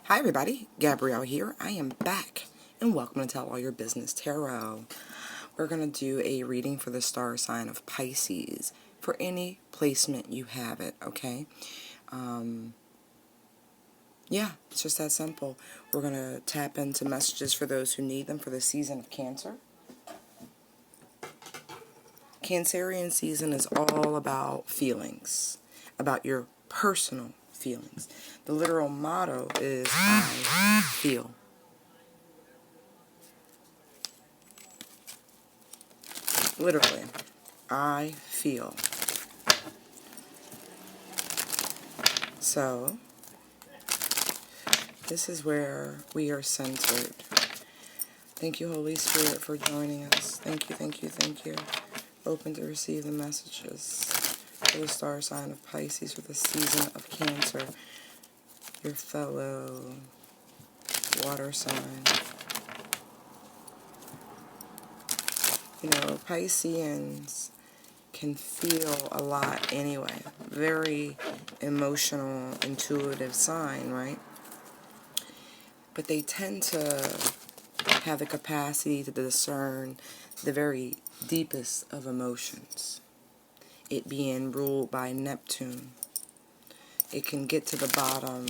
Hi everybody, Gabrielle here. I am back and welcome to Tell All Your Business Tarot. We're going to do a reading for the star sign of Pisces for any placement you have it, okay? Yeah, it's just that simple. We're going to tap into messages for those who need them for the season of Cancer. Cancerian season is all about feelings, about your personal feelings. The literal motto is I feel. Literally, I feel. So, this is where we are centered. Thank you, Holy Spirit, for joining us. Thank you, thank you, thank you. Open to receive the messages for the star sign of Pisces for the season of Cancer, your fellow water sign. You know, Pisceans can feel a lot anyway. Very emotional, intuitive sign, right? But they tend to have the capacity to discern the very deepest of emotions. It being ruled by Neptune, it can get to the bottom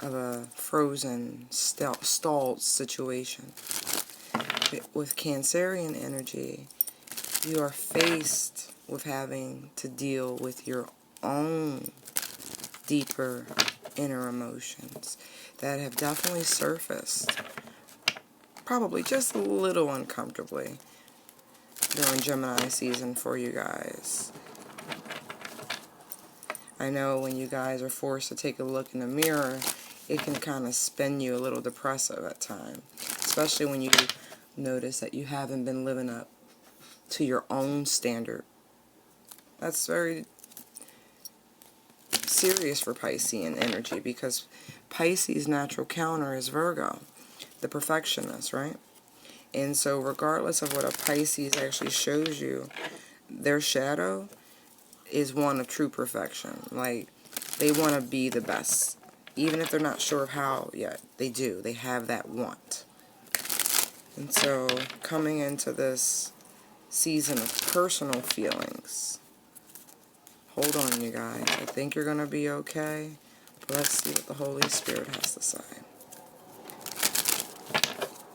of a frozen, stalled situation. With Cancerian energy, you are faced with having to deal with your own deeper inner emotions that have definitely surfaced, probably just a little uncomfortably, during Gemini season for you guys. I know when you guys are forced to take a look in the mirror, it can kind of spin you a little depressive at times, especially when you notice that you haven't been living up to your own standard. That's very serious for Piscean energy, because Pisces' natural counter is Virgo, the perfectionist, right? And so regardless of what a Pisces actually shows you, their shadow is one of true perfection. Like, they want to be the best. Even if they're not sure of how yet, they do. They have that want. And so, coming into this season of personal feelings, hold on, you guys. I think you're going to be okay. But let's see what the Holy Spirit has to say.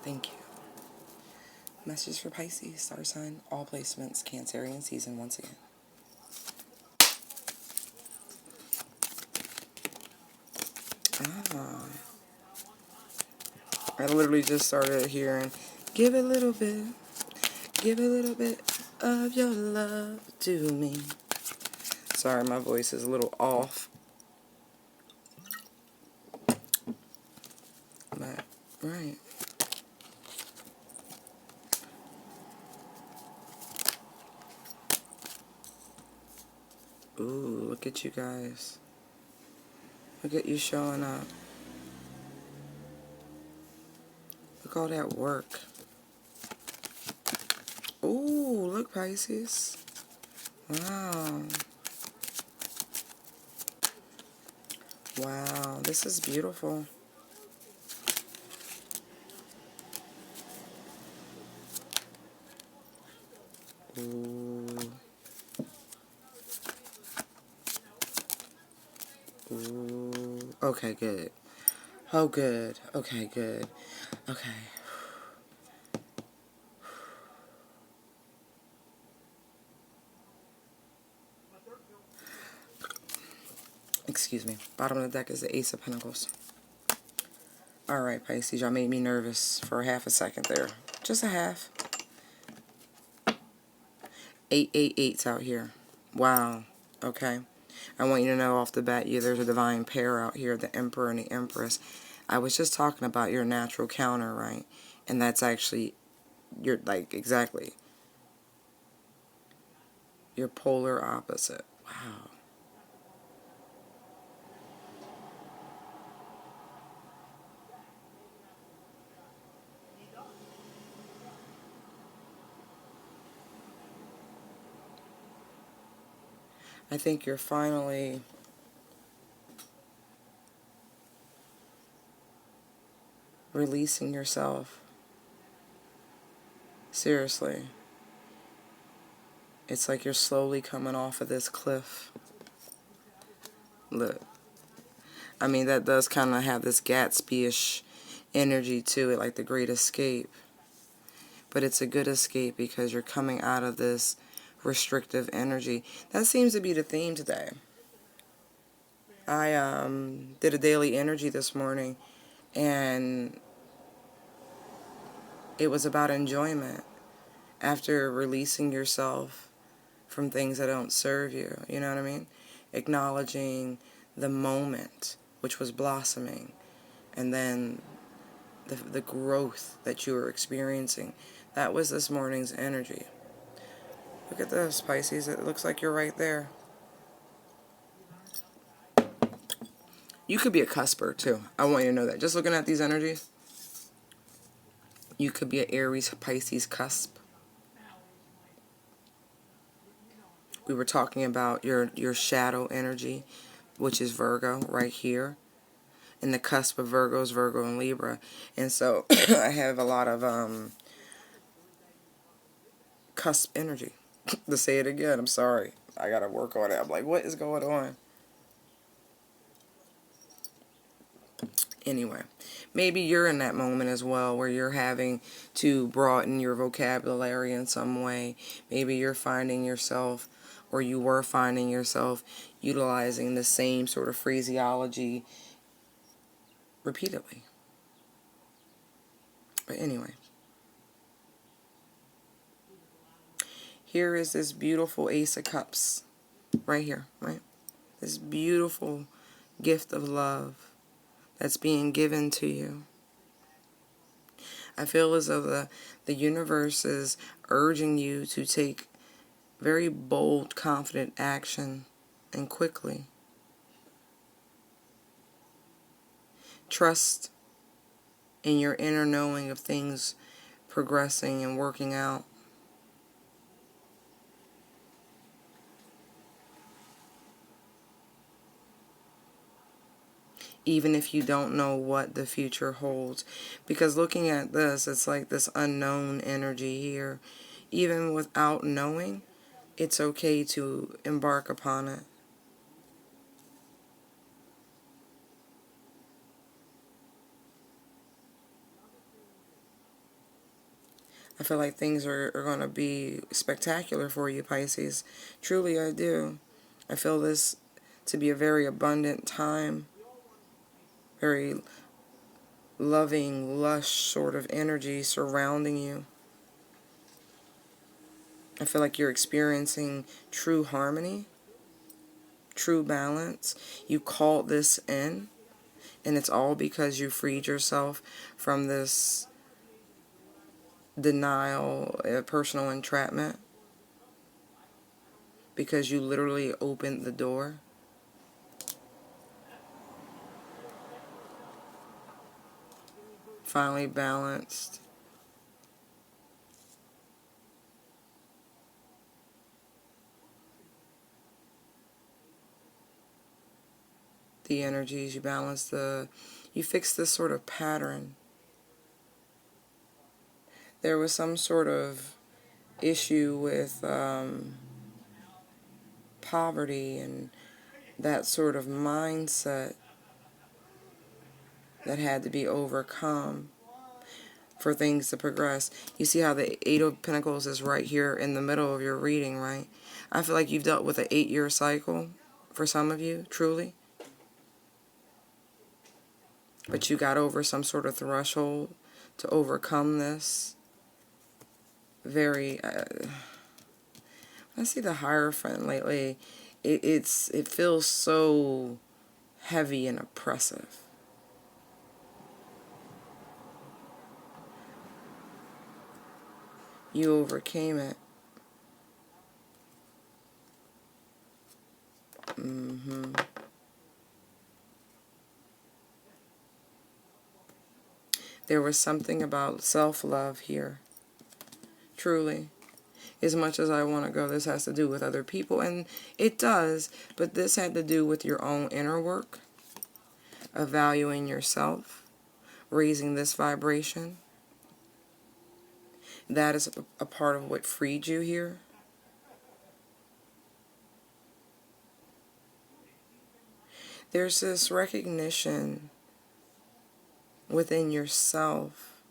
Thank you. Message for Pisces, star sign, all placements, Cancerian season once again. Ah, I literally just started hearing, give a little bit of your love to me. Sorry, my voice is a little off. But, right. Ooh, look at you guys. Look at you showing up. Look all that work. Ooh, look, Pisces. Wow. Wow, this is beautiful. Ooh. Ooh. Okay, good. Oh, good. Okay, good. Okay. Excuse me. Bottom of the deck is the Ace of Pentacles. Alright, Pisces, y'all made me nervous for a half a second there. Just a half. 888's out here. Wow. Okay. I want you to know off the bat, there's a divine pair out here, the Emperor and the Empress. I was just talking about your natural counter, right? And that's actually, your, like, exactly, your polar opposite. Wow. I think you're finally releasing yourself. Seriously. It's like you're slowly coming off of this cliff. Look. I mean, that does kind of have this Gatsby-ish energy to it, like the Great Escape. But it's a good escape because you're coming out of this restrictive energy. That seems to be the theme today. I did a daily energy this morning, and it was about enjoyment after releasing yourself from things that don't serve you. You know what I mean? Acknowledging the moment, which was blossoming, and then the growth that you were experiencing. That was this morning's energy. Look at this, Pisces. It looks like you're right there. You could be a cusper, too. I want you to know that. Just looking at these energies, you could be an Aries, Pisces cusp. We were talking about your shadow energy, which is Virgo, right here. And the cusp of Virgo is Virgo and Libra. And so I have a lot of cusp energy. To say it again, I'm sorry. I got to work on it. I'm like, what is going on? Anyway, maybe you're in that moment as well where you're having to broaden your vocabulary in some way. Maybe you're finding yourself, or you were finding yourself, utilizing the same sort of phraseology repeatedly. But anyway, here is this beautiful Ace of Cups right here, right? This beautiful gift of love that's being given to you. I feel as though the universe is urging you to take very bold, confident action, and quickly. Trust in your inner knowing of things progressing and working out. Even if you don't know what the future holds. Because looking at this, it's like this unknown energy here. Even without knowing, it's okay to embark upon it. I feel like things are going to be spectacular for you, Pisces. Truly, I do. I feel this to be a very abundant time. Very loving, lush sort of energy surrounding you. I feel like you're experiencing true harmony, true balance. You called this in, and it's all because you freed yourself from this denial, personal entrapment, because you literally opened the door. Finally balanced. The energies, you fix this sort of pattern. There was some sort of issue with poverty and that sort of mindset that had to be overcome for things to progress. You see how the Eight of Pentacles is right here in the middle of your reading, right? I feel like you've dealt with an 8-year cycle for some of you, truly. But you got over some sort of threshold to overcome this. I see the Hierophant lately. It feels so heavy and oppressive. You overcame it. There was something about self-love here. Truly. As much as I want to go, this has to do with other people. And it does. But this had to do with your own inner work. Of valuing yourself. raising this vibration. That is a part of what freed you here. There's this recognition within yourself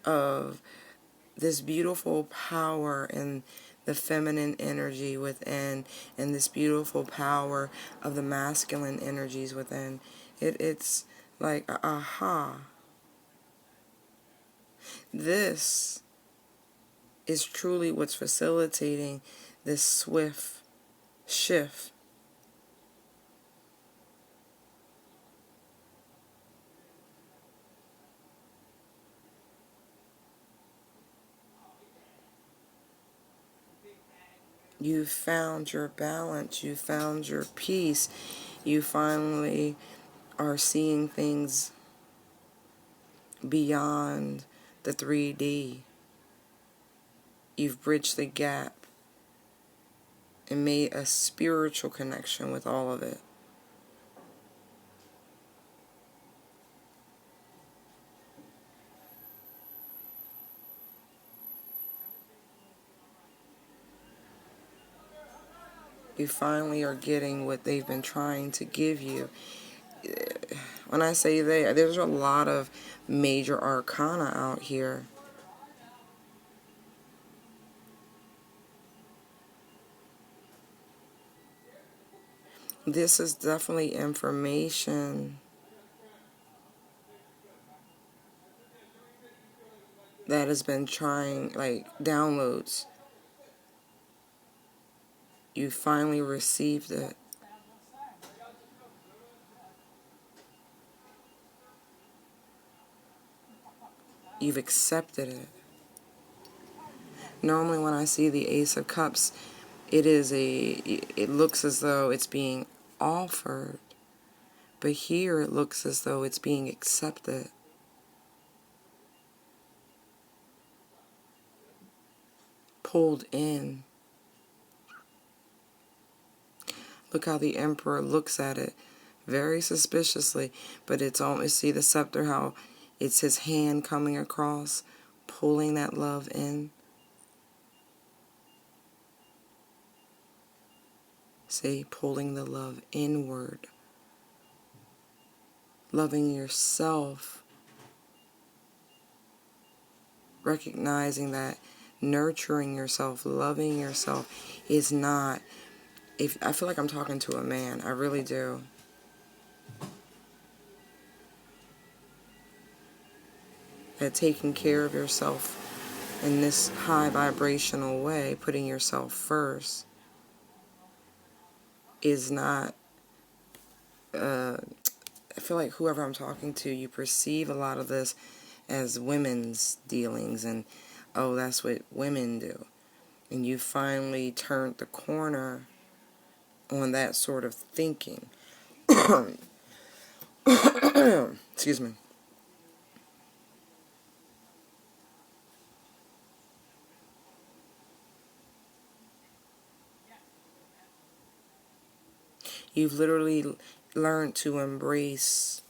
of this beautiful power and the feminine energy within, and this beautiful power of the masculine energies within. It's like, aha. This is truly what's facilitating this swift shift. You found your balance, you found your peace, you finally are seeing things beyond the 3D. You've bridged the gap and made a spiritual connection with all of it. You finally are getting what they've been trying to give you. When I say they, there's a lot of major arcana out here. This is definitely information that has been trying, like downloads. You finally received it. You've accepted it. Normally when I see the Ace of Cups, it looks as though it's being offered. But here it looks as though it's being accepted. Pulled in. Look how the Emperor looks at it very suspiciously. But it's almost, see the scepter, how it's his hand coming across, pulling that love in. See, pulling the love inward. Loving yourself. Recognizing that nurturing yourself, loving yourself is not, if I feel like I'm talking to a man, I really do. That taking care of yourself in this high vibrational way, putting yourself first, is not, I feel like whoever I'm talking to, you perceive a lot of this as women's dealings and, oh, that's what women do. And you finally turned the corner on that sort of thinking. Excuse me. You've literally learned to embrace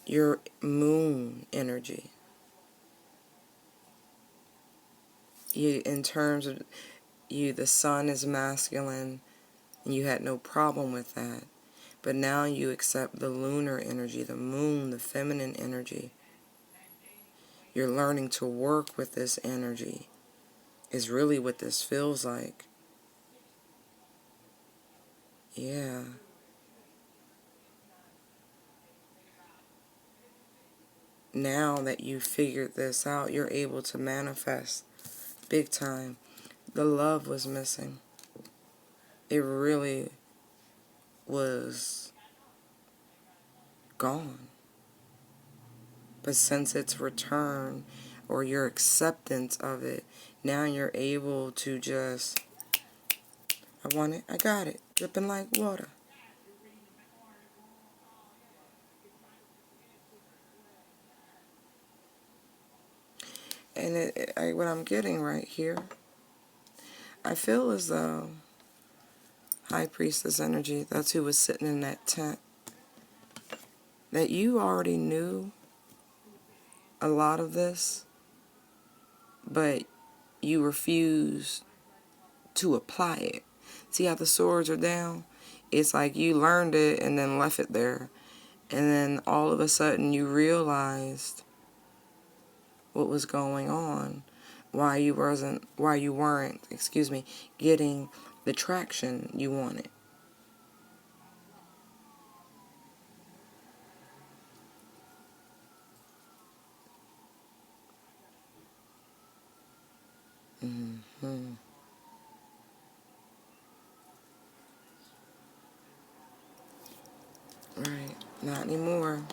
your moon energy. You, in terms of you, the sun is masculine, and you had no problem with that. But now you accept the lunar energy, the moon, the feminine energy. You're learning to work with this energy, is really what this feels like. Yeah. Now that you figured this out, you're able to manifest big time. The love was missing. It really was gone. But since it's return, or your acceptance of it, now you're able to just, I want it, I got it, dripping like water. And what I'm getting right here, I feel as though, High Priestess energy. That's who was sitting in that tent. That you already knew a lot of this, but you refused to apply it. See how the swords are down? It's like you learned it and then left it there. And then all of a sudden you realized what was going on. Why you weren't, getting the traction you wanted. Mm-hmm. Right. Not anymore.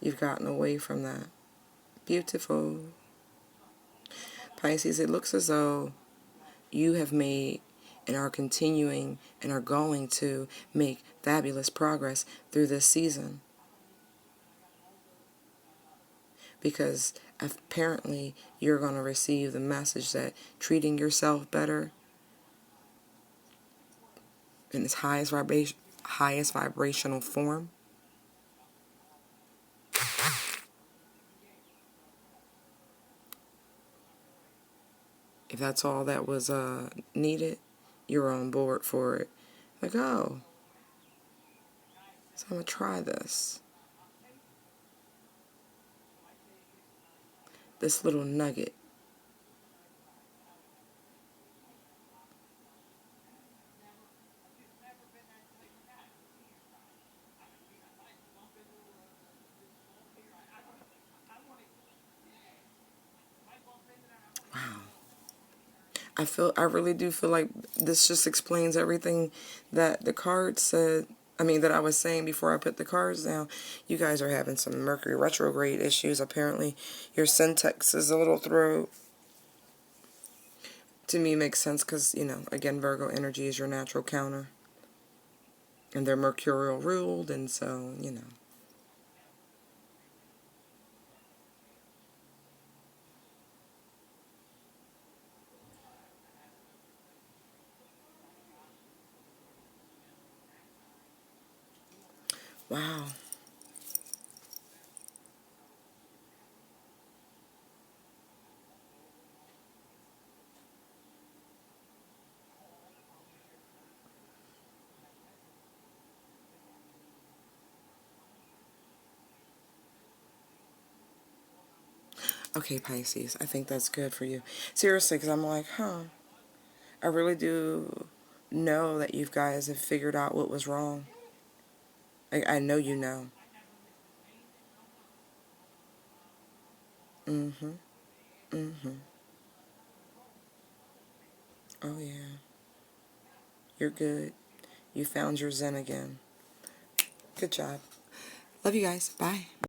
You've gotten away from that. Beautiful. Pisces, it looks as though you have made and are continuing and are going to make fabulous progress through this season. Because apparently you're going to receive the message that treating yourself better in its highest vibrational form, if that's all that was needed, you're on board for it. Like, oh, so I'm going to try this. This little nugget. Wow. I really do feel like this just explains everything that the card said. That I was saying before I put the cards down. You guys are having some Mercury retrograde issues. Apparently, your syntax is a little thrown. To me, makes sense because, again, Virgo energy is your natural counter. And they're mercurial ruled, and so. Wow. Okay, Pisces, I think that's good for you. Seriously, because I'm like, I really do know that you guys have figured out what was wrong. I know you know. Mm-hmm. Mm-hmm. Oh, yeah. You're good. You found your zen again. Good job. Love you guys. Bye.